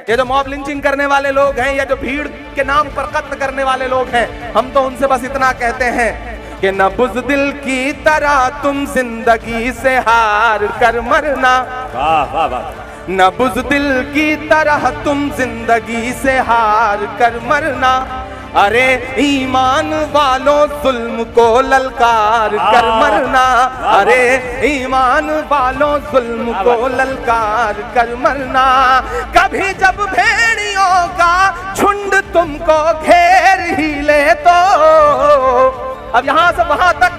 ये जो mob lynching करने वाले लोग हैं या जो भीड़ के नाम पर कत्ल करने वाले लोग हैं, हम तो उनसे बस इतना कहते हैं कि न बुज़दिल की तरह तुम जिंदगी से हार कर मरना। वाह वाह वाह। न बुज़दिल की तरह तुम जिंदगी से हार कर मरना। अरे ईमान वालों जुल्म को ललकार कर मरना। अरे ईमान वालों जुल्म को ललकार कर मरना। कभी जब भेड़ियों का झुंड तुमको घेर ही ले तो, अब यहां से वहां तक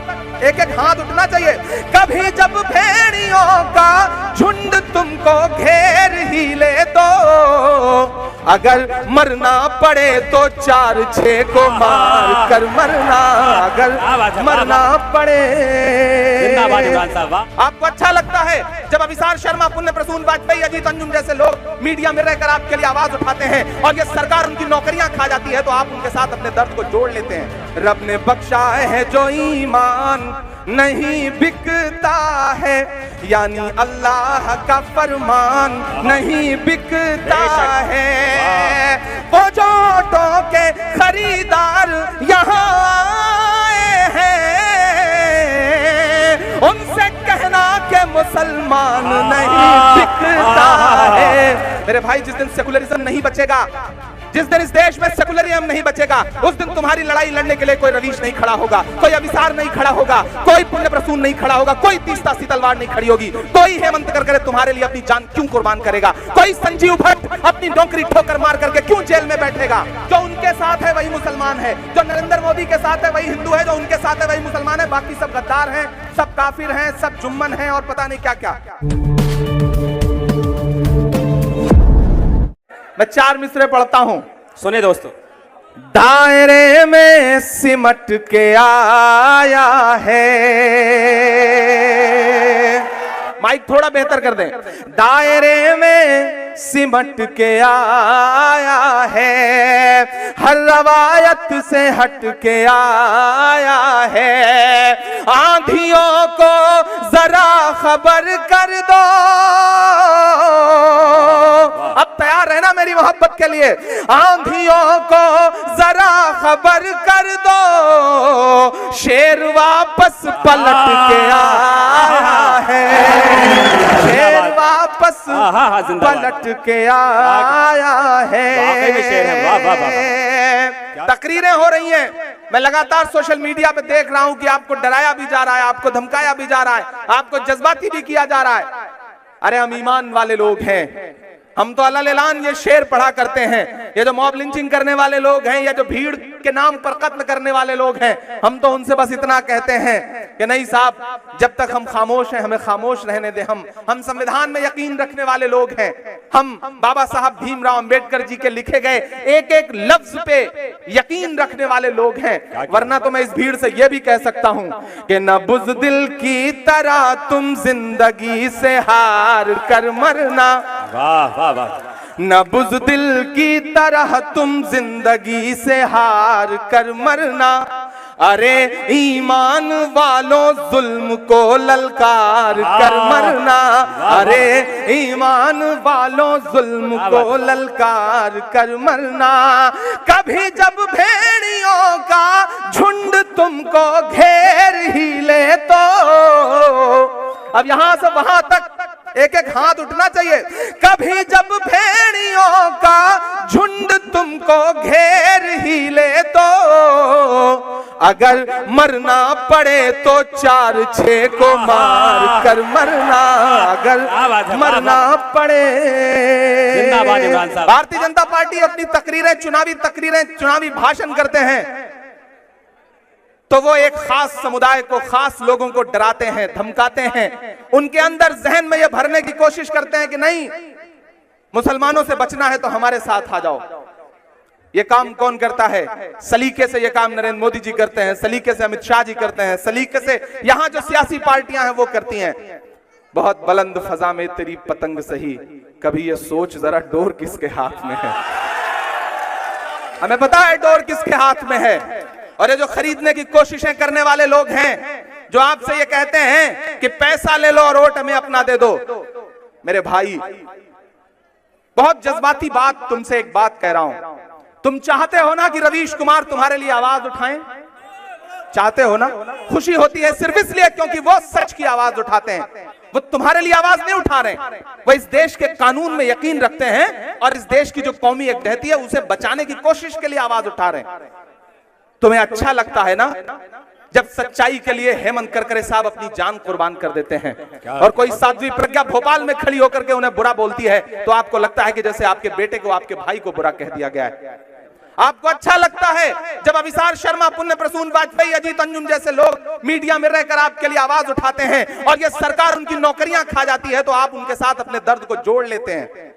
एक एक हाथ उठना चाहिए। कभी जब भेड़ियों का झुंड तुमको घेर ही ले तो, अगर मरना पड़े तो 4-6 को मार कर मरना। अगर मरना पड़े। आपको अच्छा लगता है जब अभिसार शर्मा, पुण्य प्रसून वाजपेयी, अजीत अंजुम जैसे लोग मीडिया में रहकर आपके लिए आवाज उठाते हैं और ये सरकार उनकी नौकरियां खा जाती है तो आप उनके साथ अपने दर्द को जोड़ लेते हैं। रब ने बख्शा है जो ईमान नहीं बिकता है, यानी अल्लाह का फरमान नहीं बिकता है। वो जो ऑटो के खरीदार यहाँ आए हैं, उनसे कहना कि मुसलमान नहीं बिकता है। मेरे भाई, जिस दिन सेकुलरिज्म नहीं बचेगा, जिस दिन इस देश में सेकुलरिज्म नहीं बचेगा, उस दिन तुम्हारी लड़ाई लड़ने के लिए कोई रवीश नहीं खड़ा होगा, कोई अभिसार नहीं खड़ा होगा, कोई पुण्य प्रसून नहीं खड़ा होगा, कोई तीस्ता सी तलवार नहीं खड़ी होगी, कोई हेमंत करके तुम्हारे लिए अपनी जान क्यों कुर्बान करेगा, कोई संजीव भट्ट अपनी नौकरी ठोकर मार करके क्यों जेल में बैठेगा। जो उनके साथ है वही मुसलमान है, जो नरेंद्र मोदी के साथ है वही हिंदू है, जो उनके साथ है वही मुसलमान है, बाकी सब गद्दार हैं, सब काफिर हैं, सब जुम्मन हैं और पता नहीं क्या क्या। मैं 4 मिसरे पढ़ता हूं, सुने दोस्तों। दायरे में सिमट के आया है, माइक थोड़ा बेहतर कर दें। दायरे में सिमट के आया है, हर रवायत से हट के आया है। आंधियों को जरा खबर कर दो, अब तैयार रहना मेरी मोहब्बत के लिए। आंधियों को जरा खबर कर दो, शेर वापस पलट के आया है, शेर वापस पलट के आया है। तकरीरें हो रही हैं, मैं लगातार सोशल मीडिया पे देख रहा हूं कि आपको डराया भी जा रहा है, आपको धमकाया भी जा रहा है, आपको जज्बाती भी किया जा रहा है। अरे हम ईमान वाले लोग हैं, हम तो अल्लाह ये शेर पढ़ा करते हैं। ये जो मॉब लिंचिंग करने वाले लोग हैं या जो भीड़ के नाम पर कत्ल करने वाले लोग हैं, हम तो उनसे बस इतना कहते हैं कि नहीं साहब, जब तक हम खामोश हैं हमें खामोश रहने दे। हम संविधान में यकीन रखने वाले लोग हैं, हम बाबा साहब भीमराव अंबेडकर जी के लिखे गए एक एक लफ्ज पे यकीन रखने वाले लोग हैं। वरना तो मैं इस भीड़ से यह भी कह सकता हूं कि न बुज़दिल की तरह तुम जिंदगी से हार कर मरना। वाह वाह वाह। न बुज़दिल की तरह तुम जिंदगी से हार कर मरना। अरे ईमान वालों जुल्म को ललकार कर मरना। अरे ईमान वालों जुल्म को ललकार कर मरना। कभी जब भेड़ियों का झुंड तुमको घेर ही ले तो, अब यहां से वहां तक एक एक हाथ उठना चाहिए। कभी जब भेड़ियों का झुंड तुमको घेर ही ले तो, अगर मरना पड़े तो 4-6 को मार कर मरना। अगर मरना पड़े। भारतीय जनता पार्टी अपनी तकरीरें, चुनावी भाषण करते हैं तो वो एक खास समुदाय को, खास लोगों को डराते हैं, धमकाते हैं। उनके अंदर जहन में ये भरने की कोशिश करते हैं कि नहीं, मुसलमानों से बचना है तो हमारे साथ आ जाओ। ये काम कौन करता है? सलीके से ये काम नरेंद्र मोदी जी करते हैं, सलीके से अमित शाह जी करते हैं, सलीके से यहां जो सियासी पार्टियां हैं वो करती हैं। बहुत बुलंद फजा में तेरी पतंग सही, कभी ये सोच जरा डोर किसके हाथ में है। हमें पता है डोर किसके हाथ में है। और ये जो खरीदने की कोशिशें करने वाले लोग हैं, जो आपसे ये कहते हैं कि पैसा ले लो और वोट हमें अपना दे दो, मेरे भाई बहुत जज्बाती बात तुमसे एक बात कह रहा हूं। तुम चाहते हो ना कि रवीश कुमार तुम्हारे लिए आवाज उठाएं? चाहते हो ना? खुशी होती है सिर्फ इसलिए क्योंकि वो सच की आवाज उठाते हैं। वो तुम्हारे लिए आवाज नहीं उठा रहे, वो इस देश के कानून में यकीन रखते हैं और इस देश की जो कौमी एकता है उसे बचाने की कोशिश के लिए आवाज उठा रहे हैं। तुम्हें अच्छा लगता है ना जब सच्चाई के लिए हेमंत करकरे साहब अपनी जान कुर्बान कर देते हैं और कोई साध्वी प्रज्ञा भोपाल में खड़ी होकर के उन्हें बुरा बोलती है तो आपको लगता है कि जैसे आपके बेटे को, आपके भाई को बुरा कह दिया गया है। आपको अच्छा लगता है जब अभिसार शर्मा, पुण्य प्रसून वाजपेयी, अजीत अंजुम जैसे लोग मीडिया में रहकर आपके लिए आवाज उठाते हैं और ये सरकार उनकी नौकरियां खा जाती है तो आप उनके साथ अपने दर्द को जोड़ लेते हैं।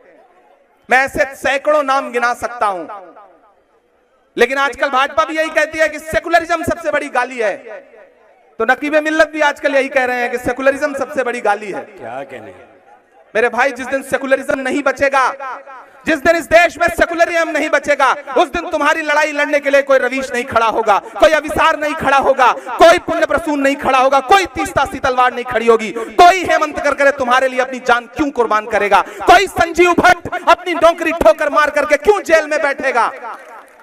मैं ऐसे सैकड़ों नाम गिना सकता हूं, लेकिन आजकल भाजपा भी यही कहती है कि सेकुलरिज्म सबसे बड़ी गाली है। तो नकीबे मिल्लत भी आजकल यही कह रहे हैं कि सेकुलरिज्म सबसे बड़ी गाली है। क्या कहने मेरे भाई, जिस दिन सेकुलरिज्म नहीं बचेगा, जिस दिन इस देश में सेकुलरिज्म नहीं बचेगा, उस दिन तुम्हारी लड़ाई लड़ने के लिए कोई रवीश नहीं खड़ा होगा, कोई अभिसार नहीं खड़ा होगा, कोई पुण्य प्रसून नहीं खड़ा होगा, कोई तीस्ता सीतलवाड़ नहीं खड़ी होगी, कोई हेमंत करकरे तुम्हारे लिए अपनी जान क्यों कुर्बान करेगा, कोई संजीव भट्ट अपनी नौकरी ठोकर मार करके क्यों जेल में बैठेगा?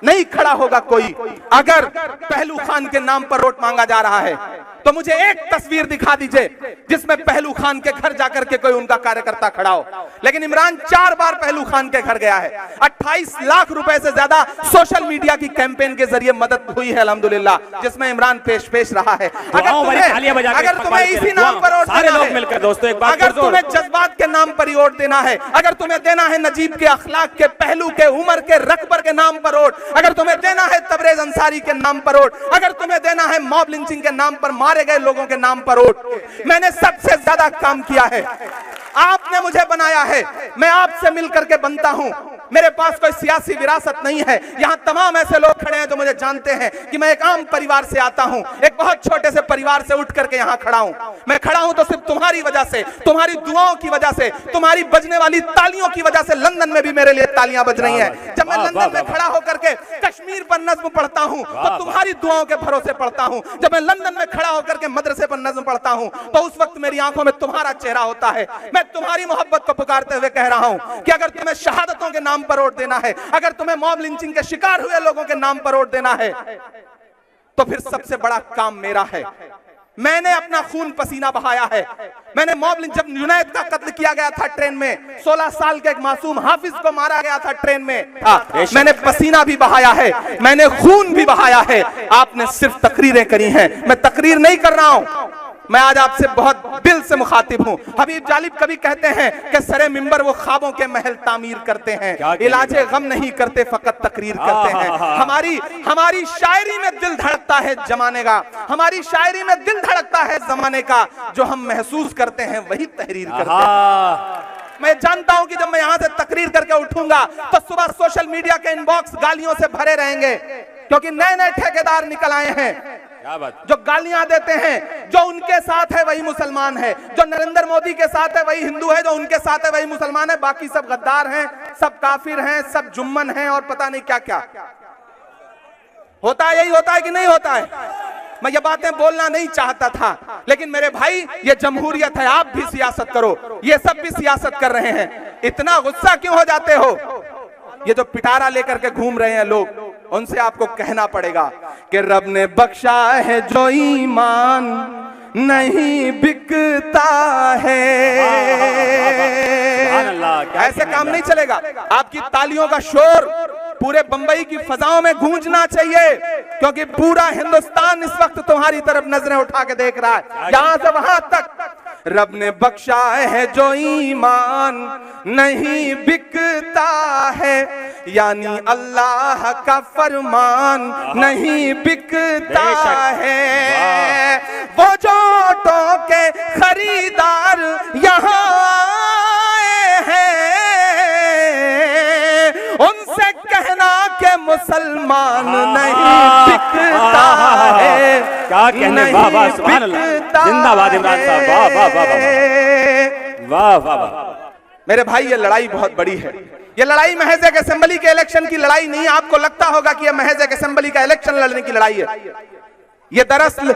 नहीं खड़ा होगा कोई। अगर पहलू खान के नाम पर वोट मांगा जा रहा है तो मुझे एक तस्वीर दिखा दीजिए जिसमें पहलू खान के घर जाकर के कोई उनका कार्यकर्ता खड़ा हो। लेकिन इमरान 4 बार पहलू खान के घर गया है। 28 लाख रुपए से ज्यादा सोशल मीडिया की कैंपेन के जरिए मदद हुई है अल्हम्दुलिल्लाह, जिसमें इमरान पेश रहा है। अगर तुम्हें इसी नाम पर वोट देना है, मिलकर दोस्तों एक बात, अगर तुम्हें जज्बात के नाम पर वोट देना है, अगर तुम्हें देना है नजीब के, अखलाक के, पहलू के, उमर के, रकबर के नाम पर वोट, अगर तुम्हें देना है तबरेज अंसारी के नाम पर वोट, अगर तुम्हें देना है मॉब लिंचिंग के नाम पर मारे गए लोगों के नाम पर वोट, मैंने सबसे ज्यादा काम किया है। आपने मुझे बनाया है, मैं आपसे मिलकर के बनता हूं। मेरे पास कोई सियासी विरासत नहीं है। यहां तमाम ऐसे लोग खड़े हैं जो मुझे जानते हैं कि मैं एक आम परिवार से आता हूं, एक बहुत छोटे से परिवार से उठ करके यहां खड़ा हूं। मैं खड़ा हूं तो सिर्फ तुम्हारी वजह से, तुम्हारी दुआओं की वजह से, तुम्हारी बजने वाली तालियों की वजह से। लंदन में भी मेरे लिए तालियां बज रही हैं। जब मैं लंदन में खड़ा होकर के कश्मीर पर नज्म पढ़ता हूं तो तुम्हारी दुआओं के भरोसे पढ़ता हूं। जब मैं लंदन में खड़ा होकर के मदरसे पर नज्म पढ़ता हूं तो उस वक्त मेरी आंखों में तुम्हारा चेहरा होता है। मैं तुम्हारी मोहब्बत को पुकारते हुए कह रहा हूं कि अगर तुम्हें शहादतों के नाम पर वोट देना है, अगर तुम्हें मॉब लिंचिंग के शिकार हुए लोगों के नाम पर वोट देना है, तो फिर सबसे बड़ा काम मेरा है। मैंने अपना खून पसीना बहाया है। मैंने मॉब लिंच, जब जुनैद का कत्ल किया गया था ट्रेन में, 16 साल के एक मासूम हाफिज को मारा गया था ट्रेन में, मैंने पसीना भी बहाया है, मैंने खून भी बहाया है। आपने सिर्फ तकरीरें करी हैं। मैं तकरीर नहीं कर रहा हूं, मैं आज आपसे बहुत दिल से मुखातिब हूं। हबीब जालिब कभी कहते हैं कि सरे मिंबर वो ख्वाबों के महल तामीर करते हैं, इलाजे गम नहीं करते, फकत तकरीर करते हैं। हमारी शायरी में दिल धड़कता है जमाने का, हमारी शायरी में दिल धड़कता है जमाने का। जो हम महसूस करते हैं वही तहरीर करते हैं। मैं जानता हूं कि जब मैं यहां से तकरीर करके उठूंगा तो सुबह सोशल मीडिया के इनबॉक्स गालियों से भरे रहेंगे, क्योंकि नए नए ठेकेदार निकल आए हैं जो गालियां देते हैं। जो उनके साथ है वही मुसलमान है, जो नरेंद्र मोदी के साथ है वही हिंदू है, जो उनके साथ है वही मुसलमान है, बाकी सब गद्दार हैं, सब काफिर हैं, सब जुम्मन हैं और पता नहीं क्या क्या होता है। यही होता है कि नहीं होता है? मैं ये बातें बोलना नहीं चाहता था, लेकिन मेरे भाई ये जमहूरियत है, आप भी सियासत करो, ये सब भी सियासत कर रहे हैं। इतना गुस्सा क्यों हो जाते हो? ये जो पिटारा लेकर के घूम रहे हैं लोग, उनसे आपको कहना पड़ेगा कि रब ने बख्शा है जो ईमान नहीं बिकता है। ऐसे काम नहीं चलेगा। आपकी तालियों का शोर पूरे बंबई की फजाओं में गूंजना चाहिए, क्योंकि पूरा हिंदुस्तान इस वक्त तुम्हारी तरफ नजरें उठा के देख रहा है, यहां से वहां तक। रब ने बख्शा है जो ईमान नहीं बिकता है, यानी अल्लाह का फरमान नहीं बिकता है। वो जो ऑटो के खरीदार यहाँ आए हैं, उनसे कहना के मुसलमान नहीं बिकता है। क्या कहने, वाह वाह सुभान अल्लाह, जिंदाबाद इमरान साहब, वाह वाह वाह वाह वाह वाह। मेरे भाई ये लड़ाई बहुत बड़ी है। ये लड़ाई महज एक असेंबली के इलेक्शन की लड़ाई नहीं है। आपको लगता होगा कि ये महज एक असेंबली का इलेक्शन लड़ने की लड़ाई है। ये दरअसल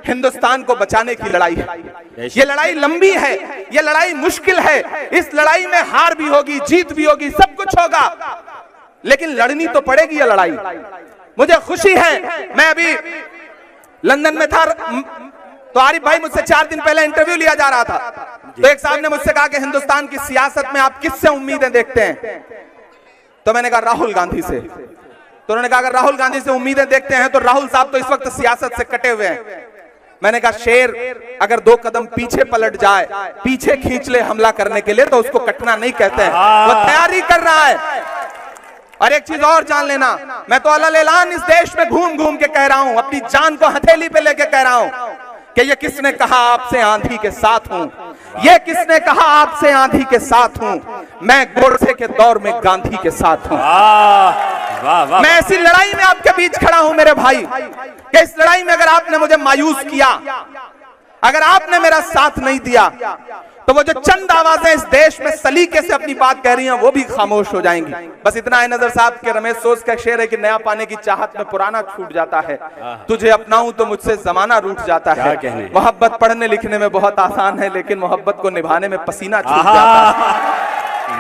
हिंदुस्तान को बचाने की लड़ाई है। ये लड़ाई लंबी है, ये लड़ाई मुश्किल है। इस लड़ाई में हार भी होगी, जीत भी होगी, सब कुछ होगा, लेकिन लड़नी तो पड़ेगी ये लड़ाई। मुझे खुशी है, मैं अभी लंदन में था, तो आरिफ भाई मुझसे 4 दिन पहले इंटरव्यू लिया जा रहा था, तो एक साहब ने मुझसे कहा कि हिंदुस्तान की सियासत में आप किससे उम्मीदें देखते हैं? तो मैंने कहा राहुल गांधी से। तो उन्होंने कहा अगर राहुल गांधी से उम्मीदें देखते हैं तो राहुल साहब तो इस वक्त सियासत से कटे हुए हैं। मैंने कहा शेर अगर 2 कदम पीछे पलट जाए, पीछे खींच ले हमला करने के लिए, तो उसको कटना नहीं कहते हैं, वो तैयारी कर रहा है। और एक चीज और जान लेना, मैं तो अल्लाह इस देश में घूम घूम के कह रहा हूं, अपनी जान को हथेली पे लेके कह रहा हूं कि ये किसने कहा आपसे आंधी के साथ हूं, ये किसने कहा आपसे आंधी के साथ हूं, मैं गोडसे के दौर में गांधी के साथ हूं। मैं ऐसी लड़ाई में आपके बीच खड़ा हूं मेरे भाई, कि इस लड़ाई में अगर आपने मुझे मायूस किया, अगर आपने मेरा साथ नहीं दिया, तो वो जो चंद आवाजें इस देश में सलीके से अपनी बात कह रही हैं वो भी खामोश हो जाएंगी। बस इतना है नजर साहब के रमेश सोच का शेर है कि नया पाने की चाहत में पुराना छूट जाता है, तुझे अपनाऊं तो मुझसे जमाना रूठ जाता है। मोहब्बत पढ़ने लिखने में बहुत आसान है, लेकिन मोहब्बत को निभाने में पसीना छूट जाता है।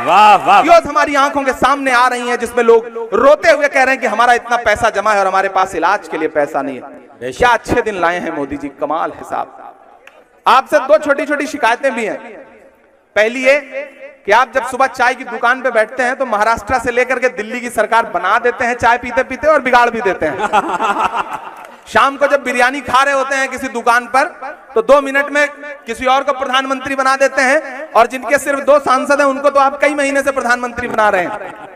वाह वाह, वीडियोस हमारी आंखों के सामने आ रही हैं जिसमें लोग रोते हुए कह रहे हैं कि हमारा इतना पैसा जमा है और हमारे पास इलाज के लिए पैसा नहीं है। क्या अच्छे दिन लाए हैं मोदी जी, कमाल है साहब। आपसे 2 छोटी छोटी शिकायतें भी हैं। पहली ये कि आप जब सुबह चाय की दुकान पे बैठते हैं तो महाराष्ट्र से लेकर के दिल्ली की सरकार बना देते हैं चाय पीते पीते और बिगाड़ भी देते हैं। शाम को जब बिरयानी खा रहे होते हैं किसी दुकान पर, तो 2 मिनट में किसी और को प्रधानमंत्री बना देते हैं, और जिनके सिर्फ 2 सांसद हैं उनको तो आप कई महीने से प्रधानमंत्री बना रहे हैं।